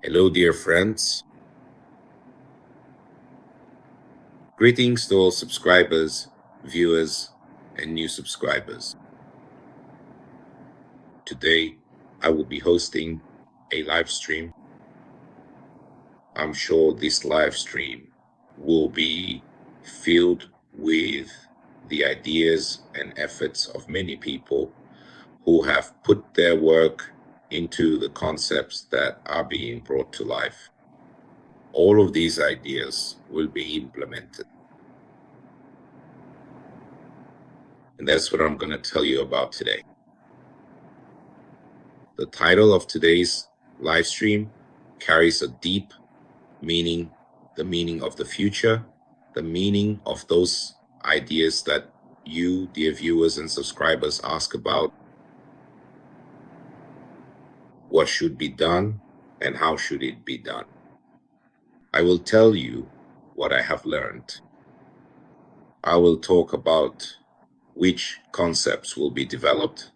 Hello, dear friends. Greetings to all subscribers, viewers, and new subscribers. Today, I will be hosting a live stream. I'm sure this live stream will be filled with the ideas and efforts of many people who have put their work into the concepts that are being brought to life. All of these ideas will be implemented. And that's what I'm going to tell you about today. The title of today's live stream carries a deep meaning, the meaning of the future, the meaning of those ideas that you, dear viewers and subscribers, ask about. What should be done and how should it be done? I will tell you what I have learned. I will talk about which concepts will be developed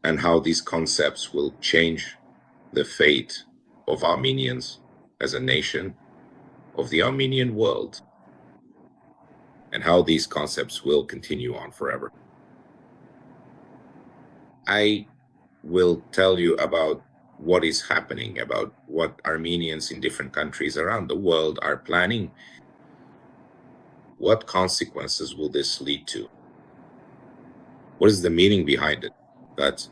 and how these concepts will change the fate of Armenians as a nation, of the Armenian world, and how these concepts will continue on forever. I will tell you about what is happening, about what Armenians in different countries around the world are planning. What consequences will this lead to? What is the meaning behind it? That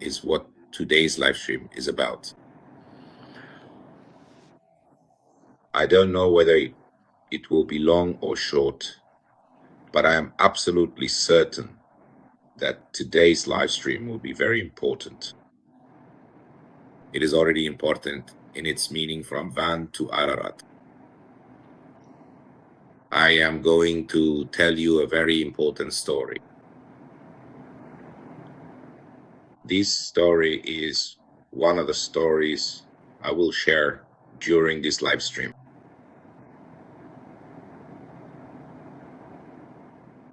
is what today's live stream is about. I don't know whether it will be long or short, but I am absolutely certain that today's live stream will be very important. It is already important in its meaning from Van to Ararat. I am going to tell you a very important story. This story is one of the stories I will share during this live stream.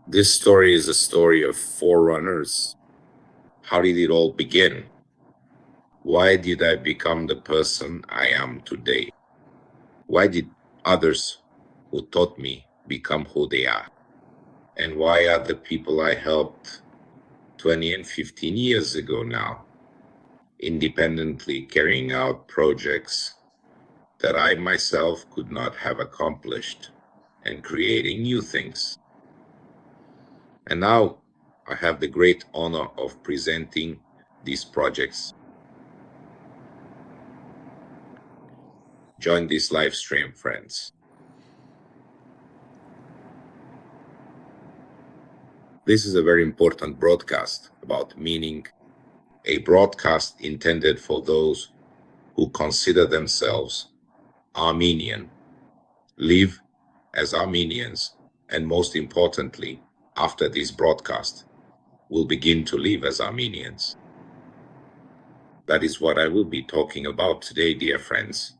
This story is a story of forerunners. How did it all begin? Why did I become the person I am today? Why did others who taught me become who they are? And why are the people I helped 20 and 15 years ago now independently carrying out projects that I myself could not have accomplished and creating new things? And now I have the great honor of presenting these projects. Join this live stream, friends. This is a very important broadcast about meaning, a broadcast intended for those who consider themselves Armenian, live as Armenians, and most importantly, after this broadcast, will begin to live as Armenians. That is what I will be talking about today, dear friends,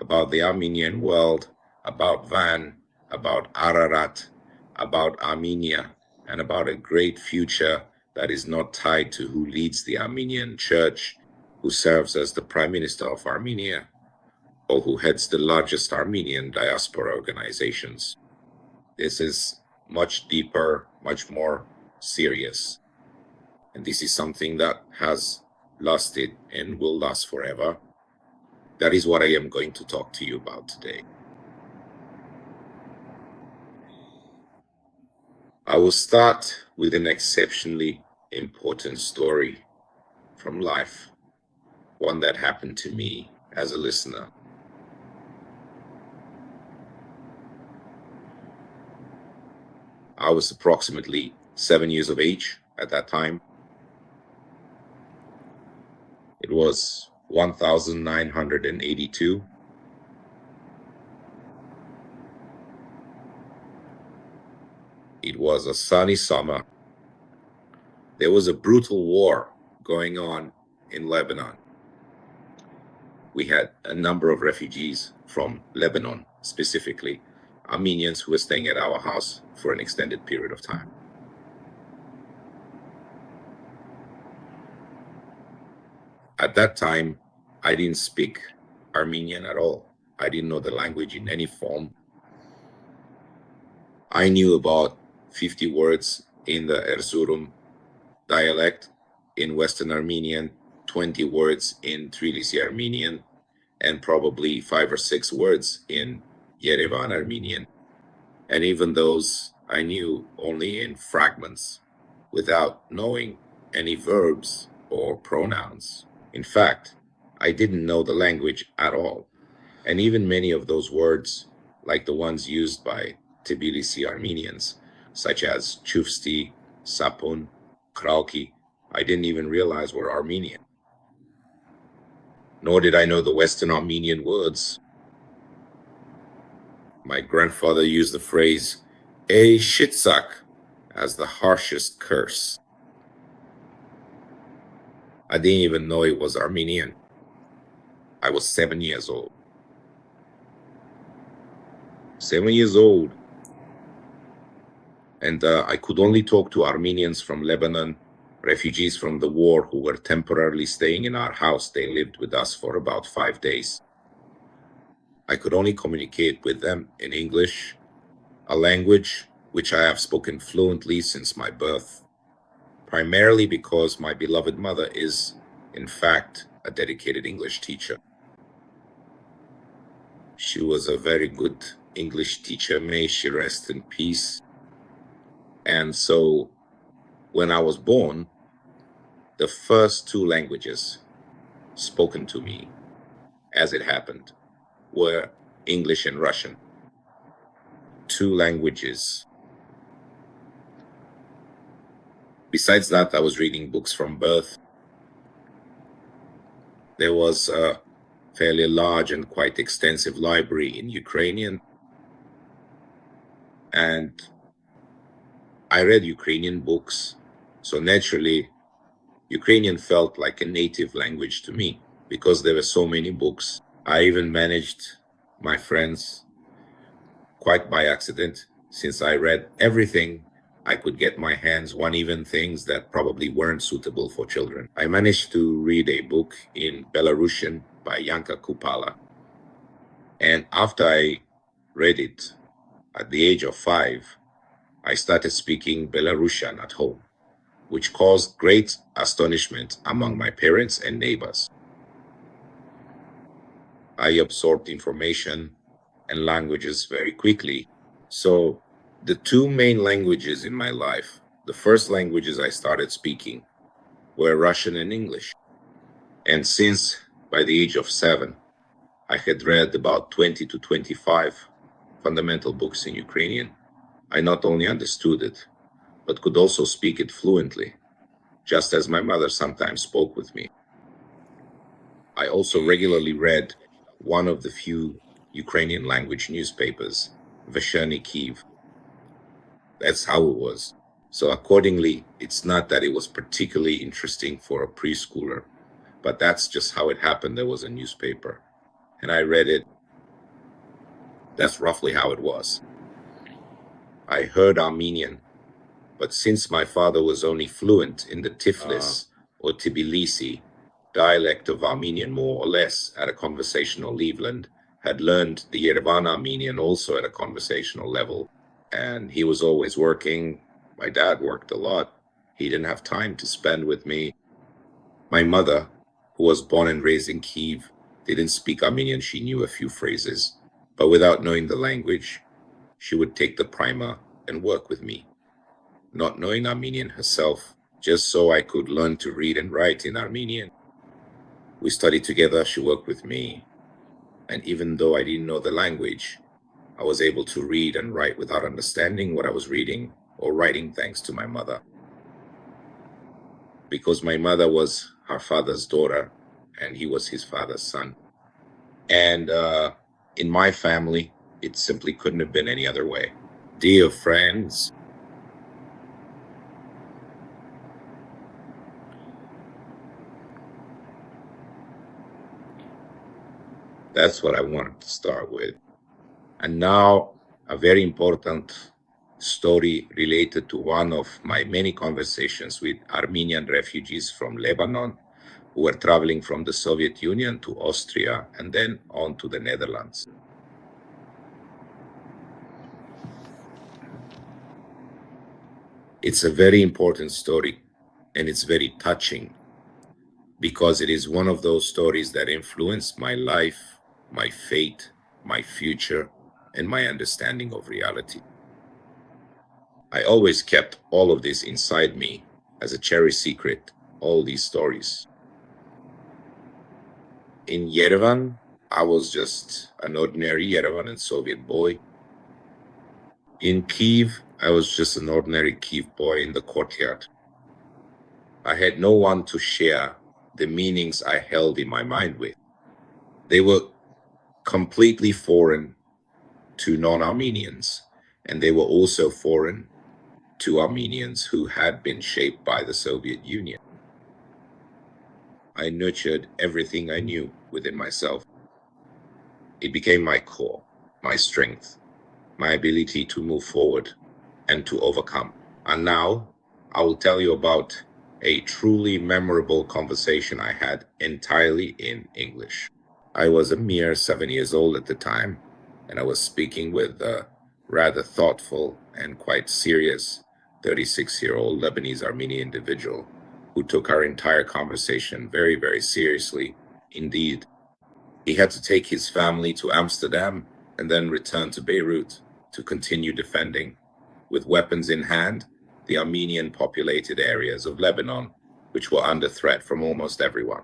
about the Armenian world, about Van, about Ararat, about Armenia, and about a great future that is not tied to who leads the Armenian church, who serves as the Prime Minister of Armenia, or who heads the largest Armenian diaspora organizations. This is much deeper, much more serious. And this is something that has lasted and will last forever. That is what I am going to talk to you about today. I will start with an exceptionally important story from life, one that happened to me as a listener. I was approximately 7 years of age at that time. It was 1982. It was a sunny summer. There was a brutal war going on in Lebanon. We had a number of refugees from Lebanon, specifically Armenians who were staying at our house for an extended period of time. At that time, I didn't speak Armenian at all. I didn't know the language in any form. I knew about 50 words in the Erzurum dialect, in Western Armenian, 20 words in Tbilisi Armenian, and probably 5 or 6 words in Yerevan Armenian. And even those I knew only in fragments, without knowing any verbs or pronouns. In fact, I didn't know the language at all. And even many of those words, like the ones used by Tbilisi Armenians, such as Chufsti, Sapun, Krauki, I didn't even realize were Armenian. Nor did I know the Western Armenian words. My grandfather used the phrase, "Ey shitsak," as the harshest curse. I didn't even know it was Armenian. I was 7 years old. 7 years old. And I could only talk to Armenians from Lebanon, refugees from the war who were temporarily staying in our house. They lived with us for about 5 days. I could only communicate with them in English, a language which I have spoken fluently since my birth, primarily because my beloved mother is, in fact, a dedicated English teacher. She was a very good English teacher, may she rest in peace. And so when I was born, the first 2 languages spoken to me, as it happened, were English and Russian. 2 languages. Besides that, I was reading books from birth. There was a fairly large and quite extensive library in Ukrainian, and I read Ukrainian books, so naturally, Ukrainian felt like a native language to me because there were so many books. I even managed my friends quite by accident, since I read everything I could get my hands on, even things that probably weren't suitable for children. I managed to read a book in Belarusian by Yanka Kupala. And after I read it, at the age of 5, I started speaking Belarusian at home, which caused great astonishment among my parents and neighbors. I absorbed information and languages very quickly. So the 2 main languages in my life, the first languages I started speaking were Russian and English. And since by the age of 7, I had read about 20 to 25 fundamental books in Ukrainian, I not only understood it, but could also speak it fluently, just as my mother sometimes spoke with me. I also regularly read one of the few Ukrainian language newspapers, Veshcherny Kyiv. That's how it was. So accordingly, it's not that it was particularly interesting for a preschooler, but that's just how it happened. There was a newspaper, and I read it. That's roughly how it was. I heard Armenian, but since my father was only fluent in the Tiflis or Tbilisi dialect of Armenian more or less at a conversational level, had learned the Yerevan Armenian also at a conversational level, and he was always working. My dad worked a lot. He didn't have time to spend with me. My mother, who was born and raised in Kyiv, didn't speak Armenian. She knew a few phrases, but without knowing the language, she would take the primer and work with me, not knowing Armenian herself, just so I could learn to read and write in Armenian. We studied together, she worked with me, and even though I didn't know the language, I was able to read and write without understanding what I was reading or writing, thanks to my mother. Because my mother was her father's daughter, and he was his father's son. And in my family, it simply couldn't have been any other way. Dear friends, that's what I wanted to start with. And now, a very important story related to one of my many conversations with Armenian refugees from Lebanon who were traveling from the Soviet Union to Austria and then on to the Netherlands. It's a very important story, and it's very touching because it is one of those stories that influenced my life, my fate, my future, and my understanding of reality. I always kept all of this inside me as a cherished secret, all these stories. In Yerevan, I was just an ordinary Yerevan Soviet boy. In Kiev, I was just an ordinary Kiev boy in the courtyard. I had no one to share the meanings I held in my mind with. They were completely foreign to non-Armenians, and they were also foreign to Armenians who had been shaped by the Soviet Union. I nurtured everything I knew within myself. It became my core, my strength, my ability to move forward and to overcome. And now I will tell you about a truly memorable conversation I had entirely in English. I was a mere 7 years old at the time, and I was speaking with a rather thoughtful and quite serious 36-year-old Lebanese Armenian individual who took our entire conversation very, very seriously indeed. He had to take his family to Amsterdam and then return to Beirut to continue defending, with weapons in hand, the Armenian populated areas of Lebanon, which were under threat from almost everyone.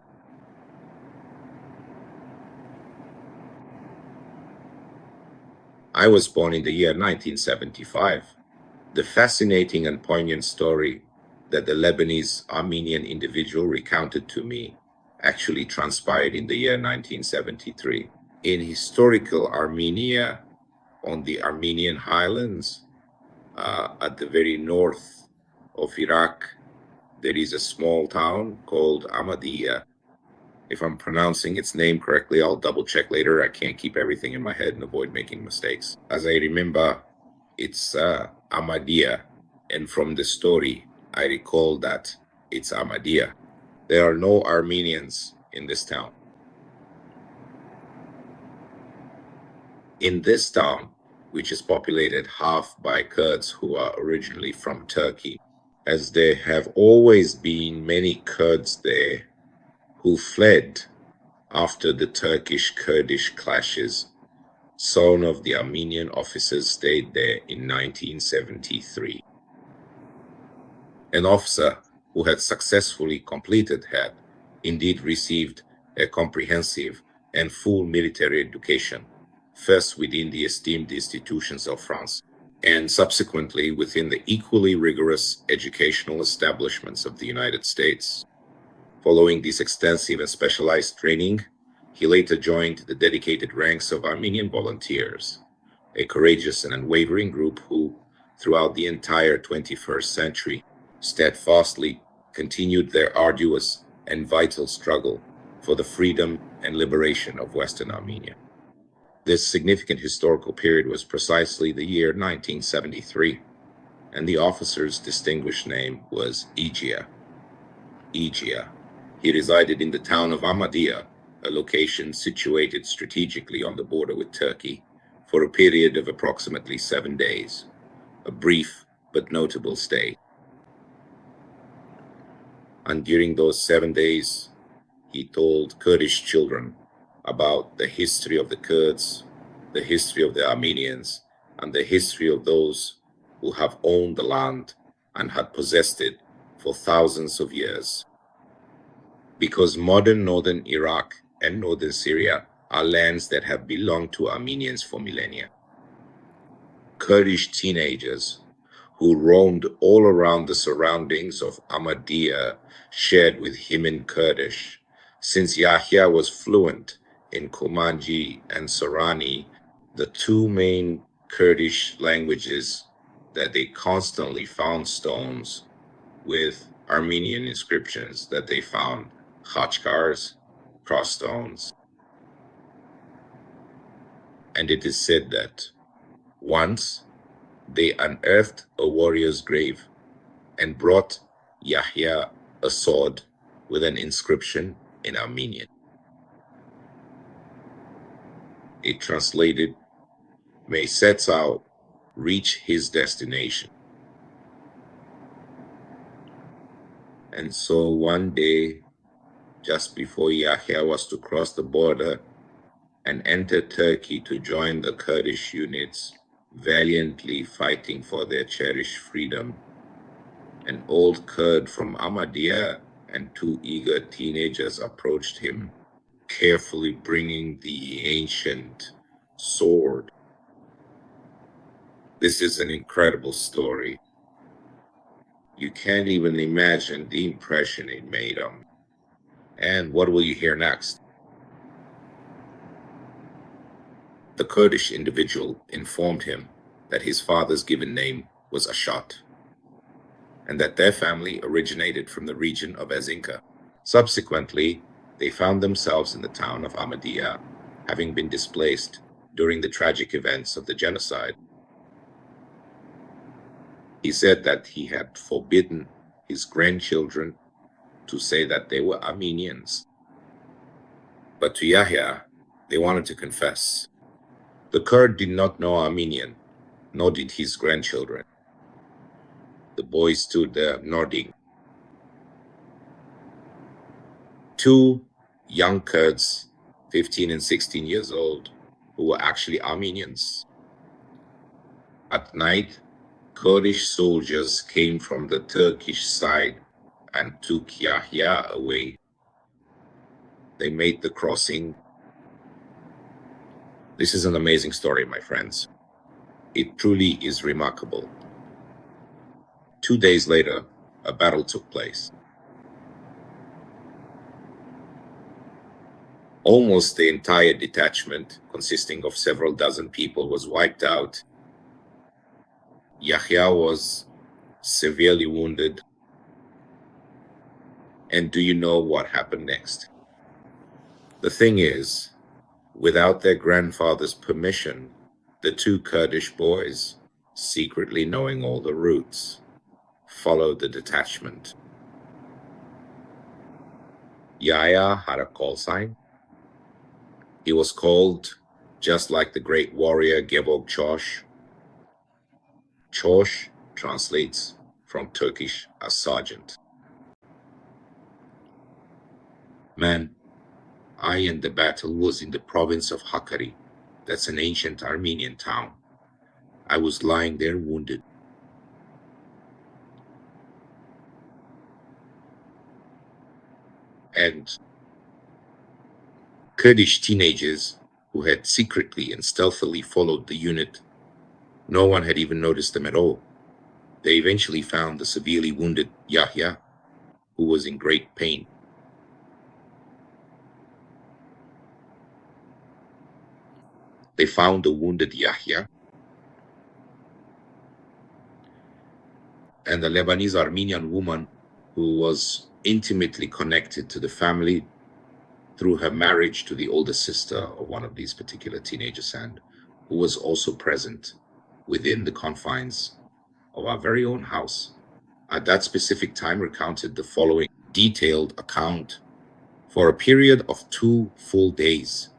I was born in the year 1975. The fascinating and poignant story that the Lebanese Armenian individual recounted to me actually transpired in the year 1973. In historical Armenia, on the Armenian highlands, at the very north of Iraq, there is a small town called Ahmadiyya. If I'm pronouncing its name correctly, I'll double check later. I can't keep everything in my head and avoid making mistakes. As I remember, it's Ahmadiyya, and from the story, I recall that it's Ahmadiyya. There are no Armenians in this town. In this town, which is populated half by Kurds who are originally from Turkey, as there have always been many Kurds there who fled after the Turkish-Kurdish clashes. Some of the Armenian officers stayed there in 1973. An officer who had successfully completed had indeed received a comprehensive and full military education, first within the esteemed institutions of France, and subsequently within the equally rigorous educational establishments of the United States. Following this extensive and specialized training, he later joined the dedicated ranks of Armenian volunteers, a courageous and unwavering group who, throughout the entire 21st century, steadfastly continued their arduous and vital struggle for the freedom and liberation of Western Armenia. This significant historical period was precisely the year 1973, and the officer's distinguished name was Egia. He resided in the town of Ahmadiyya, a location situated strategically on the border with Turkey, for a period of approximately 7 days, a brief but notable stay. And during those 7 days, he told Kurdish children about the history of the Kurds, the history of the Armenians, and the history of those who have owned the land and had possessed it for thousands of years. Because modern northern Iraq and northern Syria are lands that have belonged to Armenians for millennia. Kurdish teenagers who roamed all around the surroundings of Ahmadiyya shared with him in Kurdish, since Yahya was fluent in Kurmanji and Sorani, the two main Kurdish languages that they constantly found stones with Armenian inscriptions that they found, khachkars, cross stones. And it is said that once they unearthed a warrior's grave and brought Yahya a sword with an inscription in Armenian. It translated, may sets out, reach his destination. And so one day, just before Yahya was to cross the border and enter Turkey to join the Kurdish units valiantly fighting for their cherished freedom, an old Kurd from Ahmadiyya and two eager teenagers approached him, carefully bringing the ancient sword. This is an incredible story. You can't even imagine the impression it made on me. And what will you hear next? The Kurdish individual informed him that his father's given name was Ashat, and that their family originated from the region of Azinka. Subsequently, they found themselves in the town of Ahmadiyya, having been displaced during the tragic events of the genocide. He said that he had forbidden his grandchildren to say that they were Armenians. But to Yahya, they wanted to confess. The Kurd did not know Armenian, nor did his grandchildren. The boy stood there nodding. Two young Kurds, 15 and 16 years old, who were actually Armenians. At night, Kurdish soldiers came from the Turkish side and took Yahya away. They made the crossing. This is an amazing story, my friends. It truly is remarkable. 2 days later, a battle took place. Almost the entire detachment, consisting of several dozen people, was wiped out. Yahya was severely wounded. And do you know what happened next? The thing is, without their grandfather's permission, the two Kurdish boys, secretly knowing all the routes, followed the detachment. Yahya had a call sign. He was called just like the great warrior Gebog Chosh. Chosh translates from Turkish as sergeant. Man, I and the battle was in the province of Hakkari. That's an ancient Armenian town. I was lying there wounded. And Kurdish teenagers who had secretly and stealthily followed the unit, no one had even noticed them at all. They eventually found the severely wounded Yahya, who was in great pain. They found the wounded Yahya, and the Lebanese Armenian woman who was intimately connected to the family through her marriage to the older sister of one of these particular teenagers, and who was also present within the confines of our very own house. At that specific time, recounted the following detailed account. For a period of 2 full days,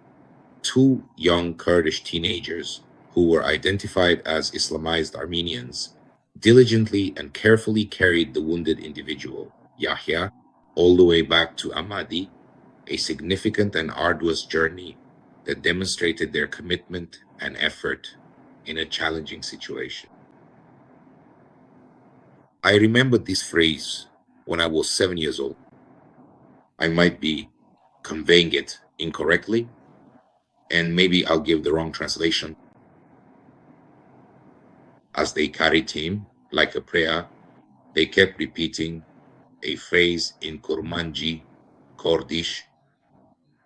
2 young Kurdish teenagers who were identified as Islamized Armenians diligently and carefully carried the wounded individual, Yahya, all the way back to Ahmadi, a significant and arduous journey that demonstrated their commitment and effort in a challenging situation. I remembered this phrase when I was 7 years old. I might be conveying it incorrectly, and maybe I'll give the wrong translation. As they carried him like a prayer, they kept repeating a phrase in Kurmanji, Kurdish,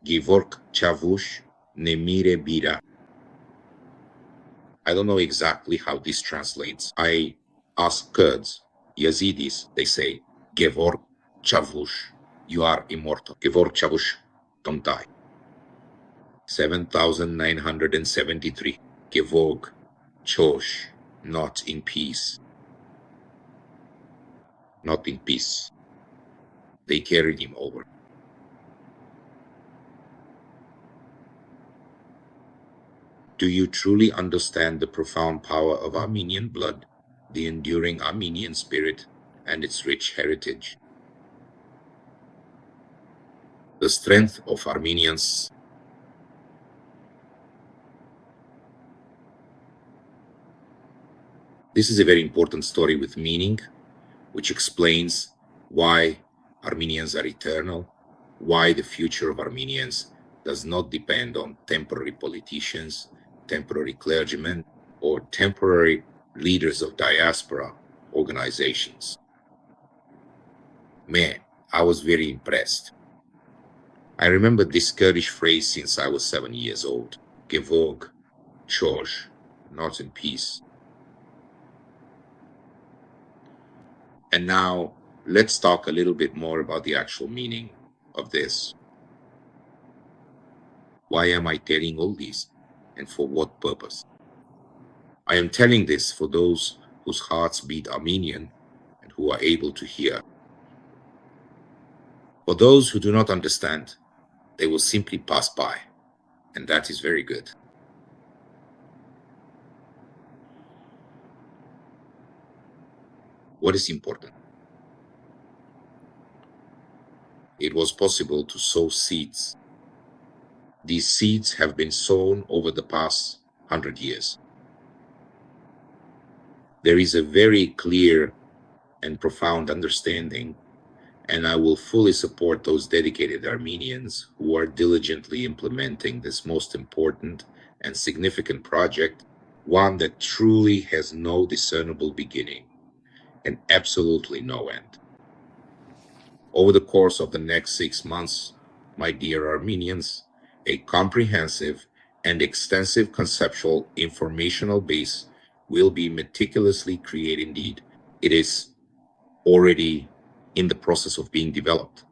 Givork Chavush Nemire Bira. I don't know exactly how this translates. I ask Kurds, Yazidis, they say, Gevork Chavush, you are immortal. Gevork Chavush, don't die. 7,973. Gevork Chosh, not in peace. Not in peace. They carried him over. Do you truly understand the profound power of Armenian blood, the enduring Armenian spirit, and its rich heritage? The strength of Armenians. This is a very important story with meaning, which explains why Armenians are eternal, why the future of Armenians does not depend on temporary politicians, temporary clergymen, or temporary leaders of diaspora organizations. Man, I was very impressed. I remember this Kurdish phrase since I was 7 years old. Gevog, Chosh, not in peace. And now let's talk a little bit more about the actual meaning of this. Why am I telling all this, and for what purpose? I am telling this for those whose hearts beat Armenian and who are able to hear. For those who do not understand, they will simply pass by, and that is very good. What is important? It was possible to sow seeds. These seeds have been sown over the past 100 years. There is a very clear and profound understanding, and I will fully support those dedicated Armenians who are diligently implementing this most important and significant project, one that truly has no discernible beginning and absolutely no end. Over the course of the next 6 months, my dear Armenians, a comprehensive and extensive conceptual informational base will be meticulously created. Indeed, it is already in the process of being developed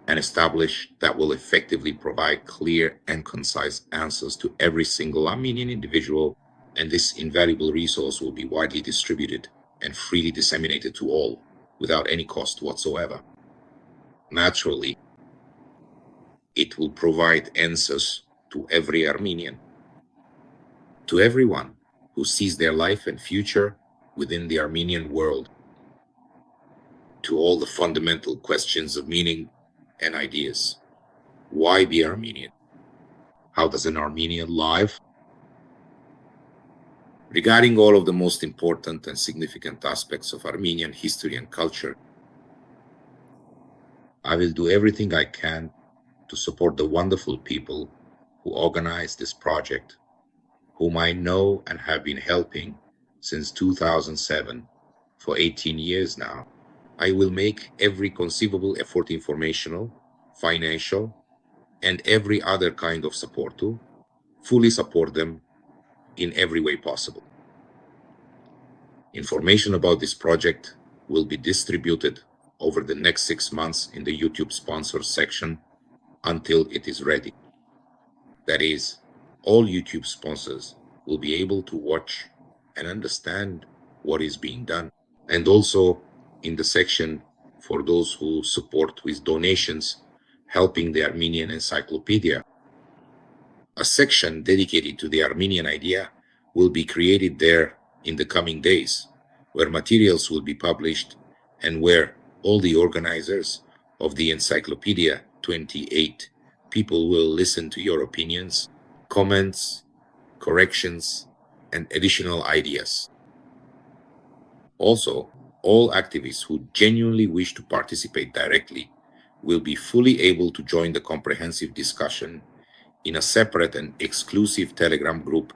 and established that will effectively provide clear and concise answers to every single Armenian individual, and this invaluable resource will be widely distributed and freely disseminated to all without any cost whatsoever. Naturally, it will provide answers to every Armenian, to everyone who sees their life and future within the Armenian world, to all the fundamental questions of meaning and ideas. Why be Armenian? How does an Armenian live? Regarding all of the most important and significant aspects of Armenian history and culture, I will do everything I can to support the wonderful people who organized this project, whom I know and have been helping since 2007 for 18 years now. I will make every conceivable effort, informational, financial, and every other kind of support to fully support them in every way possible. Information about this project will be distributed over the next 6 months in the YouTube sponsors section until it is ready. That is, all YouTube sponsors will be able to watch and understand what is being done. And also in the section for those who support with donations, helping the Armenian Encyclopedia, a section dedicated to the Armenian idea will be created there in the coming days, where materials will be published and where all the organizers of the Encyclopedia 28 people will listen to your opinions, comments, corrections, and additional ideas. Also, all activists who genuinely wish to participate directly will be fully able to join the comprehensive discussion in a separate and exclusive Telegram group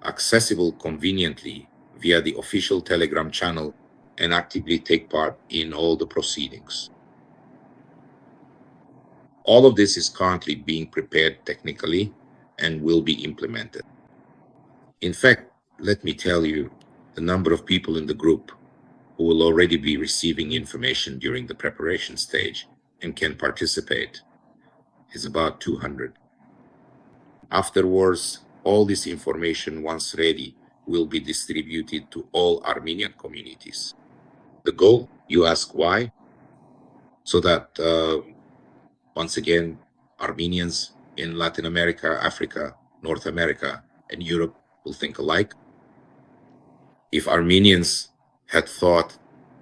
accessible conveniently via the official Telegram channel and actively take part in all the proceedings. All of this is currently being prepared technically and will be implemented. In fact, let me tell you, the number of people in the group who will already be receiving information during the preparation stage and can participate is about 200. Afterwards, all this information, once ready, will be distributed to all Armenian communities. The goal, you ask why? So that, once again, Armenians in Latin America, Africa, North America, and Europe will think alike. If Armenians had thought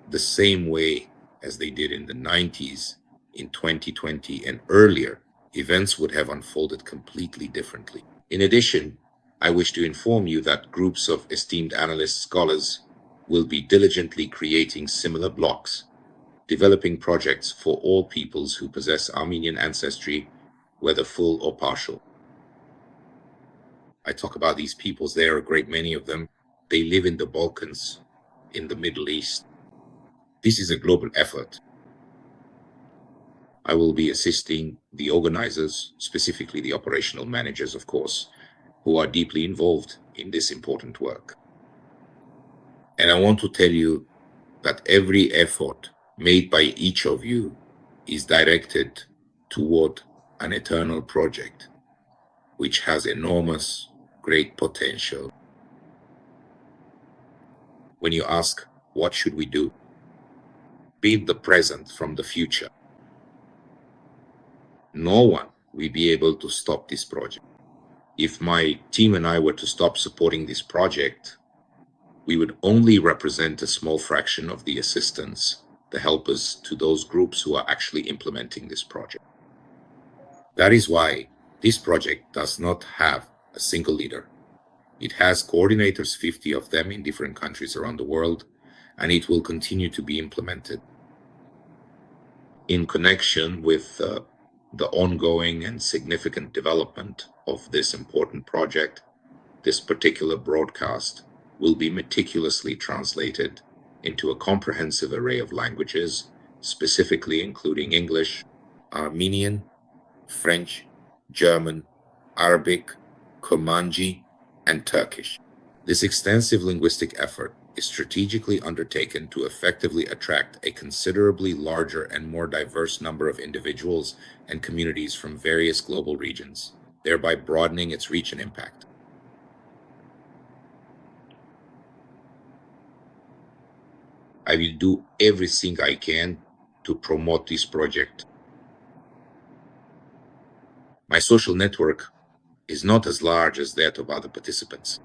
the same way as they did in the 90s, in 2020 and earlier, events would have unfolded completely differently. In addition, I wish to inform you that groups of esteemed analyst scholars will be diligently creating similar blocks, developing projects for all peoples who possess Armenian ancestry, whether full or partial. I talk about these peoples, there are a great many of them. They live in the Balkans, in the Middle East. This is a global effort. I will be assisting the organizers, specifically the operational managers, of course, who are deeply involved in this important work. And I want to tell you that every effort made by each of you is directed toward an eternal project, which has enormous, great potential. When you ask, what should we do? Build the present from the future. No one will be able to stop this project. If my team and I were to stop supporting this project, we would only represent a small fraction of the assistance, the helpers to those groups who are actually implementing this project. That is why this project does not have a single leader. It has coordinators, 50 of them in different countries around the world, and it will continue to be implemented. In connection with the ongoing and significant development of this important project, this particular broadcast will be meticulously translated into a comprehensive array of languages, specifically including English, Armenian, French, German, Arabic, Kurmanji, and Turkish. This extensive linguistic effort is strategically undertaken to effectively attract a considerably larger and more diverse number of individuals and communities from various global regions, thereby broadening its reach and impact. I will do everything I can to promote this project. My social network is not as large as that of other participants.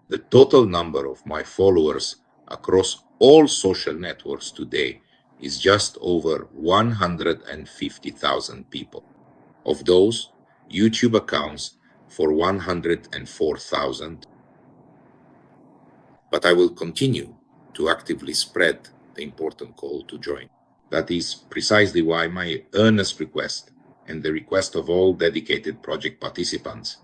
The total number of my followers across all social networks today is just over 150,000 people. Of those, YouTube accounts for 104,000. But I will continue to actively spread the important call to join. That is precisely why my earnest request and the request of all dedicated project participants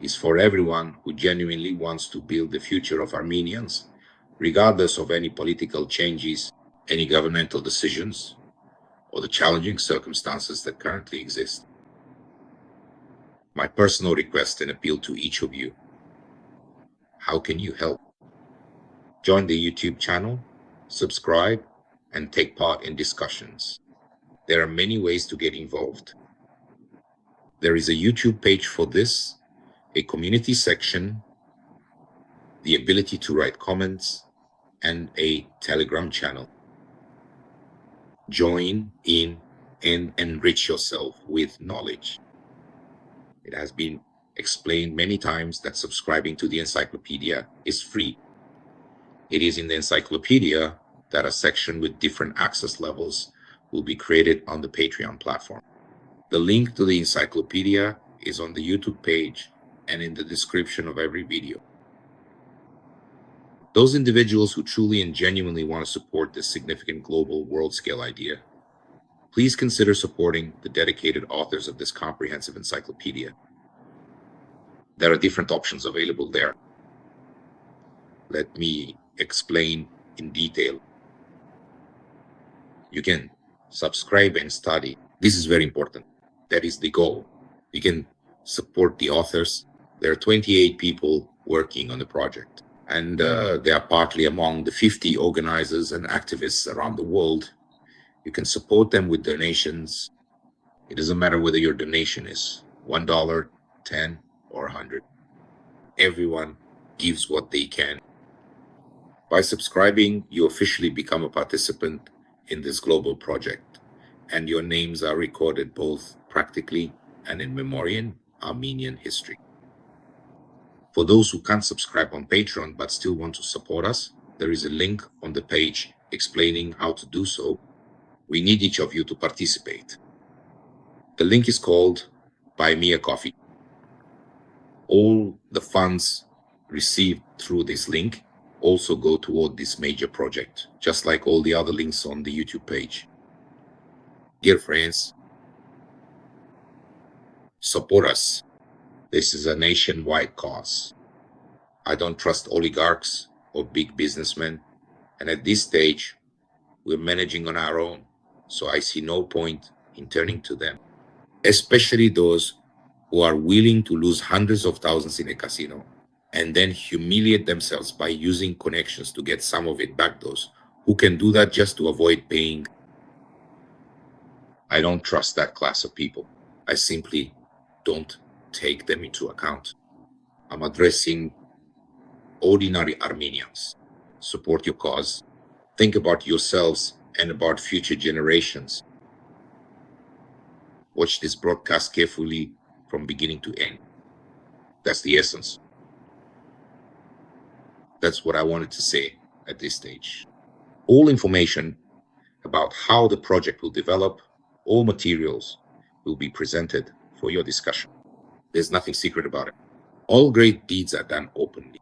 is for everyone who genuinely wants to build the future of Armenians, regardless of any political changes, any governmental decisions, or the challenging circumstances that currently exist. My personal request and appeal to each of you: how can you help? Join the YouTube channel, subscribe, and take part in discussions. There are many ways to get involved. There is a YouTube page for this, a community section, the ability to write comments, and a Telegram channel. Join in and enrich yourself with knowledge. It has been explained many times that subscribing to the encyclopedia is free. It is in the encyclopedia that a section with different access levels will be created on the Patreon platform. The link to the encyclopedia is on the YouTube page and in the description of every video. Those individuals who truly and genuinely want to support this significant global world-scale idea, please consider supporting the dedicated authors of this comprehensive encyclopedia. There are different options available there. Let me explain in detail. You can subscribe and study. This is very important. That is the goal. You can support the authors. There are 28 people working on the project, and they are partly among the 50 organizers and activists around the world. You can support them with donations. It doesn't matter whether your donation is $1, 10, or 100. Everyone gives what they can. By subscribing, you officially become a participant in this global project, and your names are recorded both practically and in memoriam Armenian history. For those who can't subscribe on Patreon but still want to support us, there is a link on the page explaining how to do so. We need each of you to participate. The link is called Buy Me a Coffee. All the funds received through this link also go toward this major project, just like all the other links on the YouTube page. Dear friends, support us. This is a nationwide cause. I don't trust oligarchs or big businessmen, and at this stage, we're managing on our own, so I see no point in turning to them, especially those who are willing to lose hundreds of thousands in a casino and then humiliate themselves by using connections to get some of it back. Those who can do that just to avoid paying. I don't trust that class of people. I simply don't take them into account. I'm addressing ordinary Armenians. Support your cause. Think about yourselves and about future generations. Watch this broadcast carefully from beginning to end. That's the essence. That's what I wanted to say at this stage. All information about how the project will develop, all materials will be presented for your discussion. There's nothing secret about it. All great deeds are done openly.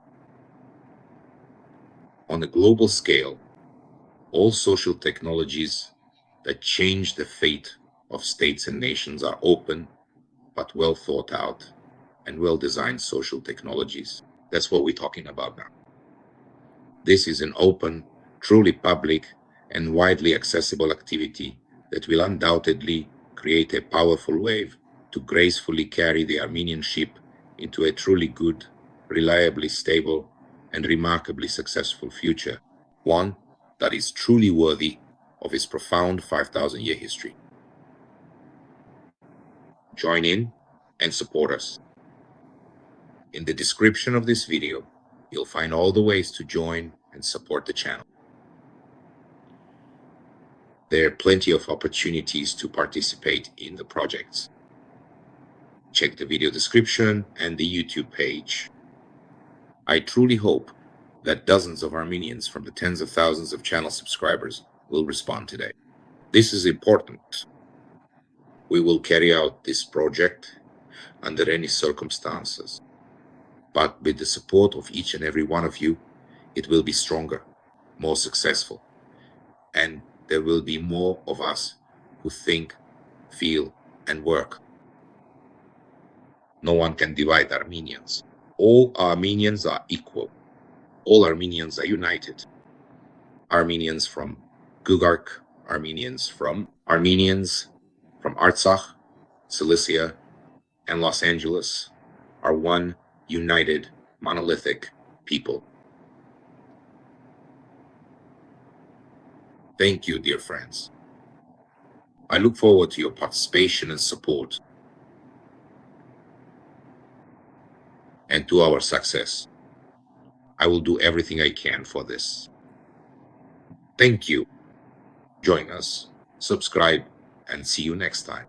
On a global scale, all social technologies that change the fate of states and nations are open, but well thought out and well-designed social technologies. That's what we're talking about now. This is an open, truly public, and widely accessible activity that will undoubtedly create a powerful wave to gracefully carry the Armenian ship into a truly good, reliably stable, and remarkably successful future, one that is truly worthy of its profound 5,000-year history. Join in and support us. In the description of this video, you'll find all the ways to join and support the channel. There are plenty of opportunities to participate in the projects. Check the video description and the YouTube page. I truly hope that dozens of Armenians from the tens of thousands of channel subscribers will respond today. This is important. We will carry out this project under any circumstances, but with the support of each and every one of you, it will be stronger, more successful, and there will be more of us who think, feel, and work. No one can divide Armenians. All Armenians are equal. All Armenians are united. Armenians from Gugark, Armenians from Artsakh, Cilicia, and Los Angeles are one united, monolithic people. Thank you, dear friends. I look forward to your participation and support, and to our success. I will do everything I can for this. Thank you. Join us, subscribe, and see you next time.